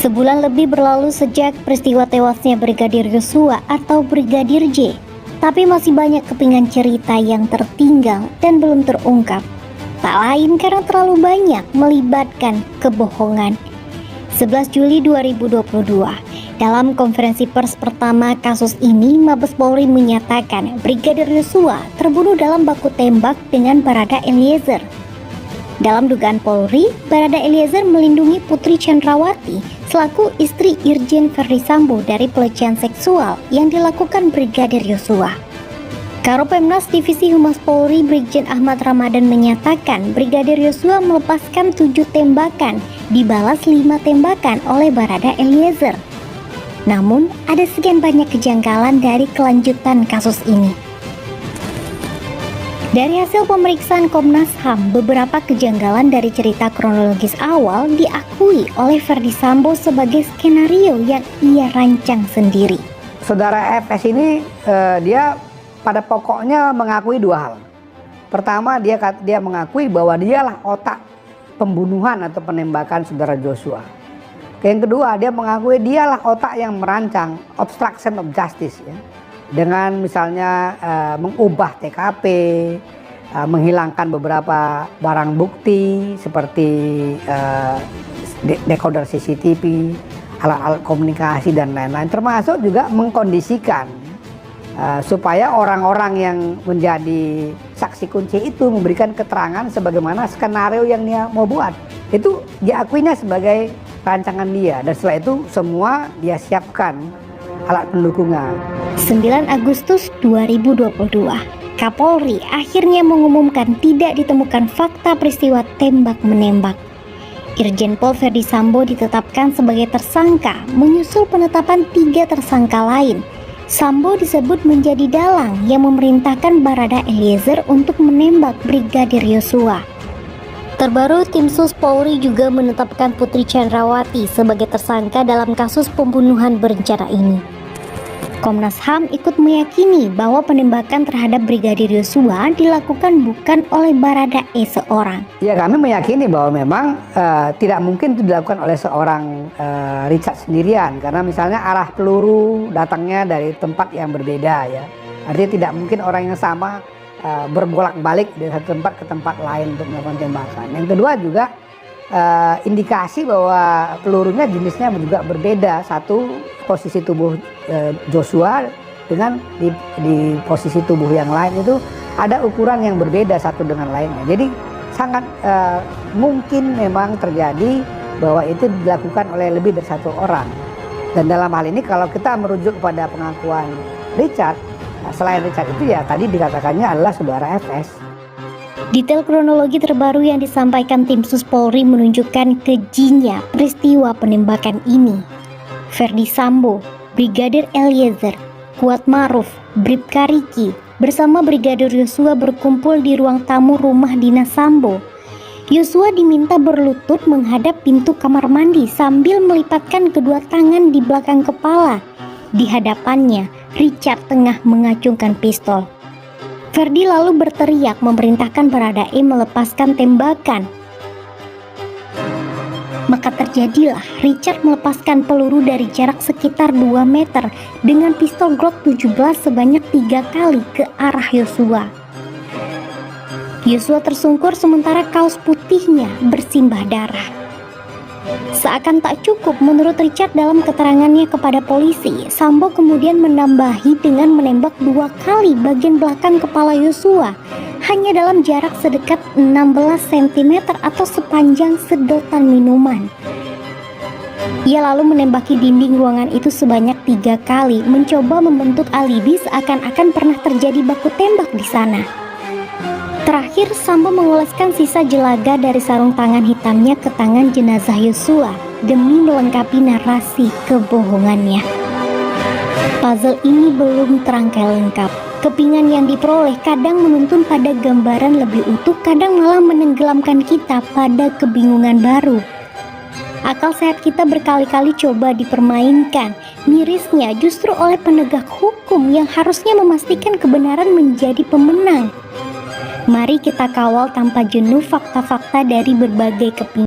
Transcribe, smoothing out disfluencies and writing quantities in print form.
Sebulan lebih berlalu sejak peristiwa tewasnya Brigadir Yosua atau Brigadir J, tapi masih banyak kepingan cerita yang tertinggal dan belum terungkap. Tak lain karena terlalu banyak melibatkan kebohongan. 11 Juli 2022, dalam konferensi pers pertama kasus ini, Mabes Polri menyatakan Brigadir Yosua terbunuh dalam baku tembak dengan Barada Eliezer. Dalam dugaan Polri, Barada Eliezer melindungi Putri Chandrawati selaku istri Irjen Ferdy Sambo dari pelecehan seksual yang dilakukan Brigadir Yosua. Karopemnas Divisi Humas Polri Brigjen Ahmad Ramadan menyatakan Brigadir Yosua melepaskan 7 tembakan, dibalas 5 tembakan oleh Barada Eliezer. Namun, ada sekian banyak kejanggalan dari kelanjutan kasus ini. Dari hasil pemeriksaan Komnas HAM, beberapa kejanggalan dari cerita kronologis awal diakui oleh Ferdy Sambo sebagai skenario yang ia rancang sendiri. Saudara FS ini dia pada pokoknya mengakui dua hal. Pertama, dia mengakui bahwa dialah otak pembunuhan atau penembakan saudara Joshua. Yang kedua, dia mengakui dialah otak yang merancang obstruction of justice, ya. Dengan misalnya mengubah TKP, menghilangkan beberapa barang bukti seperti decoder CCTV, alat-alat komunikasi dan lain-lain, termasuk juga mengkondisikan supaya orang-orang yang menjadi saksi kunci itu memberikan keterangan sebagaimana skenario yang dia mau buat. Itu diakuinya sebagai rancangan dia, dan setelah itu semua dia siapkan alat pendukungnya. 9 Agustus 2022, Kapolri akhirnya mengumumkan tidak ditemukan fakta peristiwa tembak-menembak. Irjen Pol Ferdy Sambo ditetapkan sebagai tersangka menyusul penetapan 3 tersangka lain. Sambo disebut menjadi dalang yang memerintahkan Barada Eliezer untuk menembak Brigadir Yosua. Terbaru, tim Sus Polri juga menetapkan Putri Chandrawati sebagai tersangka dalam kasus pembunuhan berencana ini. Komnas HAM ikut meyakini bahwa penembakan terhadap Brigadir Yosua dilakukan bukan oleh Barada E seorang. Ya, kami meyakini bahwa memang tidak mungkin itu dilakukan oleh seorang Richard sendirian, karena misalnya arah peluru datangnya dari tempat yang berbeda, ya. Artinya tidak mungkin orang yang sama berbolak-balik dari satu tempat ke tempat lain untuk melakukan tembakan. Yang kedua juga indikasi bahwa pelurunya jenisnya juga berbeda. Satu, posisi tubuh Joshua dengan di posisi tubuh yang lain itu ada ukuran yang berbeda satu dengan lainnya. Jadi sangat mungkin memang terjadi bahwa itu dilakukan oleh lebih dari satu orang. Dan dalam hal ini kalau kita merujuk kepada pengakuan Richard, selain Richard itu ya tadi dikatakannya adalah saudara FS. Detail kronologi terbaru yang disampaikan tim Sus Polri menunjukkan kejinya peristiwa penembakan ini. Ferdy Sambo, Brigadir Eliezer, Kuat Maruf, Bribka Riki bersama Brigadir Yosua berkumpul di ruang tamu rumah dinas Sambo. Yosua diminta berlutut menghadap pintu kamar mandi sambil melipatkan kedua tangan di belakang kepala. Di hadapannya, Richard tengah mengacungkan pistol. Ferdy lalu berteriak memerintahkan Barada E melepaskan tembakan. Maka terjadilah Richard melepaskan peluru dari jarak sekitar 2 meter dengan pistol Glock 17 sebanyak 3 kali ke arah Yosua. Yosua tersungkur sementara kaos putihnya bersimbah darah. Seakan tak cukup menurut Richard dalam keterangannya kepada polisi, Sambo kemudian menambahi dengan menembak 2 kali bagian belakang kepala Yosua hanya dalam jarak sedekat 16 cm atau sepanjang sedotan minuman. Ia lalu menembaki dinding ruangan itu sebanyak 3 kali, mencoba membentuk alibi seakan-akan pernah terjadi baku tembak di sana. Terakhir, Sambo mengoleskan sisa jelaga dari sarung tangan hitamnya ke tangan jenazah Yosua demi melengkapi narasi kebohongannya. Puzzle ini belum terangkai lengkap. Kepingan yang diperoleh kadang menuntun pada gambaran lebih utuh, kadang malah menenggelamkan kita pada kebingungan baru. Akal sehat kita berkali-kali coba dipermainkan, mirisnya justru oleh penegak hukum yang harusnya memastikan kebenaran menjadi pemenang. Mari kita kawal tanpa jenuh fakta-fakta dari berbagai kepingan.